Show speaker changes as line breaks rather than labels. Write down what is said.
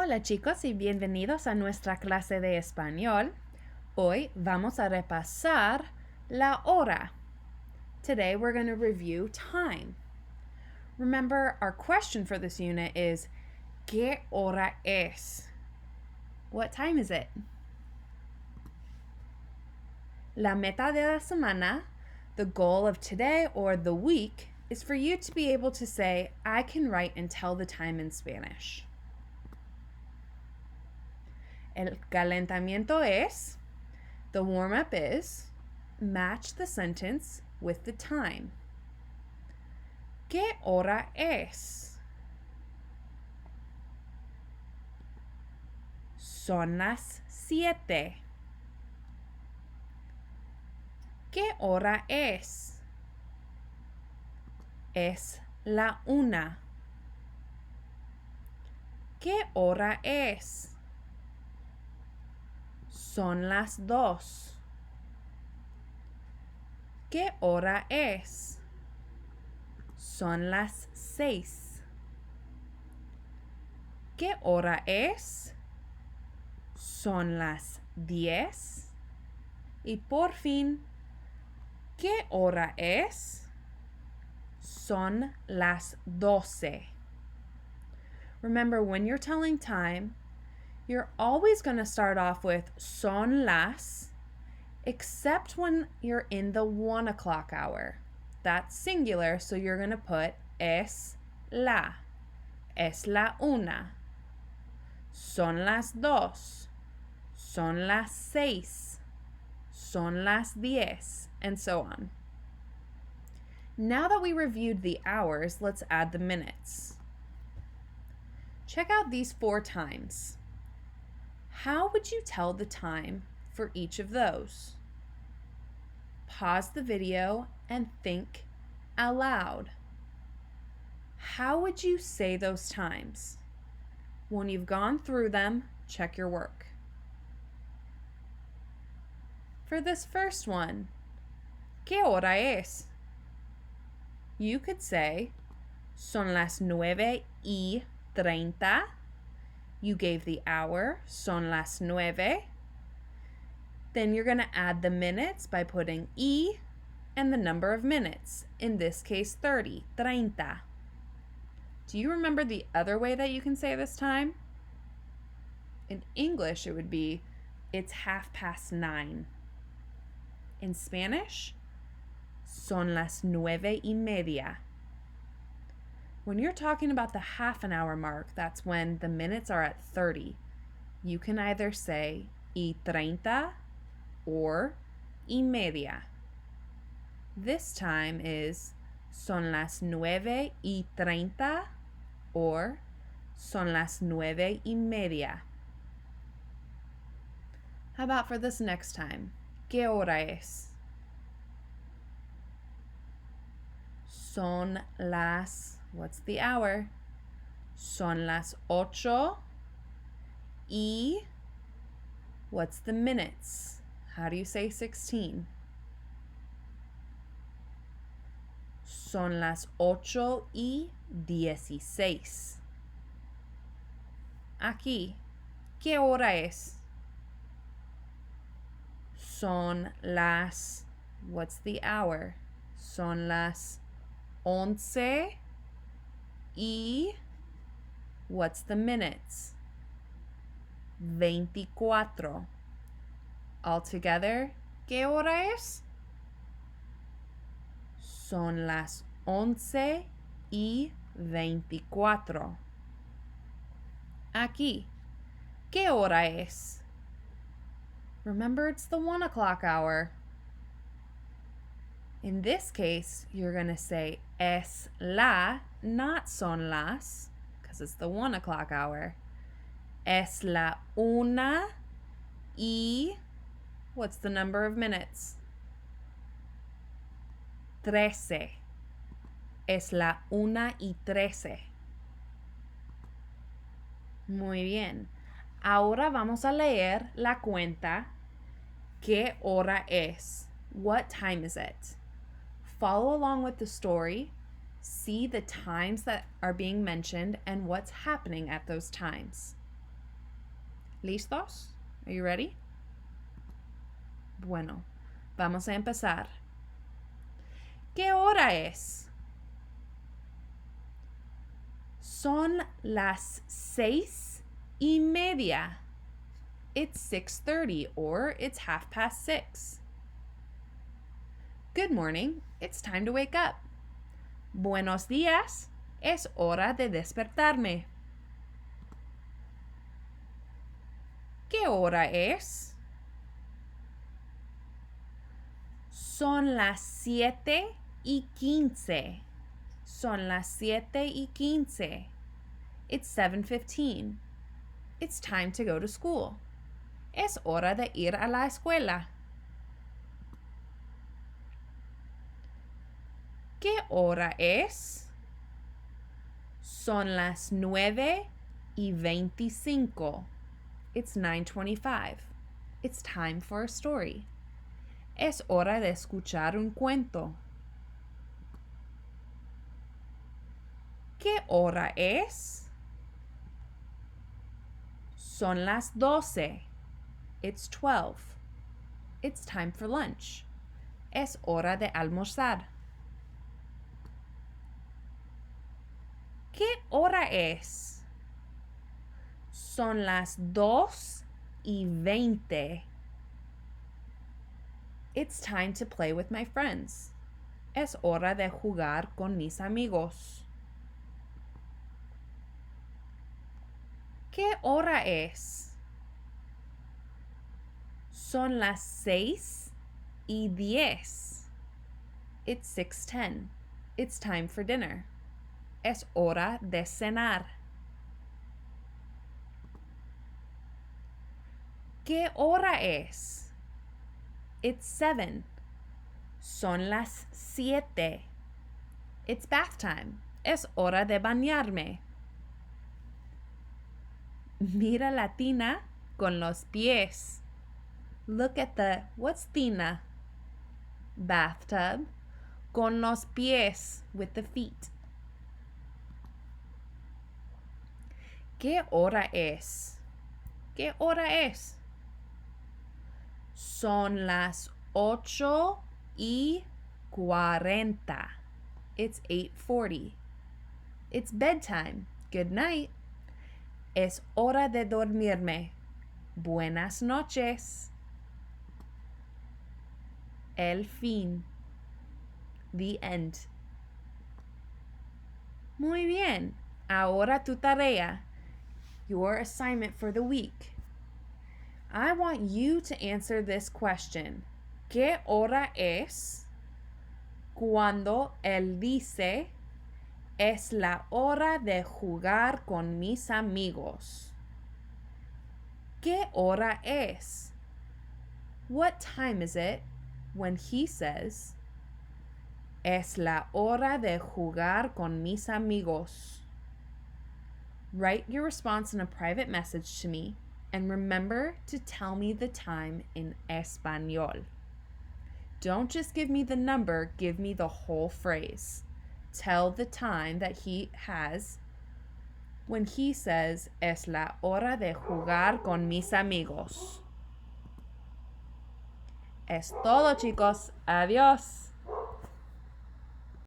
Hola chicos y bienvenidos a nuestra clase de español. Hoy vamos a repasar la hora. Today we're going to review time. Remember, our question for this unit is, ¿Qué hora es? What time is it? La meta de la semana, the goal of today or the week, is for you to be able to say, I can write and tell the time in Spanish. El calentamiento es, the warm-up is, match the sentence with the time. ¿Qué hora es? Son las 7. ¿Qué hora es? Es la 1. ¿Qué hora es? Son las 2. ¿Qué hora es? Son las 6. ¿Qué hora es? Son las 10. Y por fin, ¿qué hora es? Son las 12. Remember, when you're telling time, you're always going to start off with son las, except when you're in the 1 o'clock hour. That's singular, so you're going to put es la 1, son las 2, son las 6, son las 10, and so on. Now that we reviewed the hours, let's add the minutes. Check out these 4 times. How would you tell the time for each of those? Pause the video and think aloud. How would you say those times? When you've gone through them, check your work. For this first one, ¿Qué hora es? You could say, son las 9:30. You gave the hour, son las 9. Then you're going to add the minutes by putting y and the number of minutes, in this case 30. Do you remember the other way that you can say this time? In English, it would be, it's 9:30. In Spanish, son las 9:30. When you're talking about the half an hour mark, that's when the minutes are at 30. You can either say y 30 or y media. This time is son las 9:30 or son las 9:30. How about for this next time? ¿Qué hora es? Son las, what's the hour? Son las 8 y what's the minutes? How do you say 16? Son las 8:16. Aquí, ¿qué hora es? Son las, what's the hour? Son las 11 y what's the minutes? 24. Altogether, ¿qué hora es? Son las 11:24. Aquí, ¿qué hora es? Remember, it's the 1 o'clock hour. In this case, you're going to say es la, not son las, because it's the 1 o'clock hour. Es la 1 y what's the number of minutes? 13. Es la 1:13. Muy bien. Ahora vamos a leer la cuenta. ¿Qué hora es? What time is it? Follow along with the story. See the times that are being mentioned and what's happening at those times. ¿Listos? Are you ready? Bueno, vamos a empezar. ¿Qué hora es? Son las 6:30. It's 6:30 or it's 6:30. Good morning. It's time to wake up. Buenos días. Es hora de despertarme. ¿Qué hora es? Son las 7:15. Son las 7:15. It's 7:15. It's time to go to school. Es hora de ir a la escuela. ¿Qué hora es? Son las 9:25. It's 9:25. It's time for a story. Es hora de escuchar un cuento. ¿Qué hora es? Son las 12. It's 12. It's time for lunch. Es hora de almorzar. ¿Qué hora es? Son las 2:20. It's time to play with my friends. Es hora de jugar con mis amigos. ¿Qué hora es? Son las 6:10. It's 6:10. It's time for dinner. Es hora de cenar. ¿Qué hora es? It's 7. Son las 7. It's bath time. Es hora de bañarme. Mira la tina con los pies. Look at the, what's tina? Bathtub. Con los pies, with the feet. ¿Qué hora es? ¿Qué hora es? Son las 8:40. It's 8:40. It's bedtime. Good night. Es hora de dormirme. Buenas noches. El fin. The end. Muy bien. Ahora tu tarea. Your assignment for the week. I want you to answer this question. ¿Qué hora es? Cuando él dice, es la hora de jugar con mis amigos. ¿Qué hora es? What time is it when he says, es la hora de jugar con mis amigos? Write your response in a private message to me and remember to tell me the time in español. Don't just give me the number, give me the whole phrase. Tell the time that he has when he says, es la hora de jugar con mis amigos. Es todo, chicos. Adiós.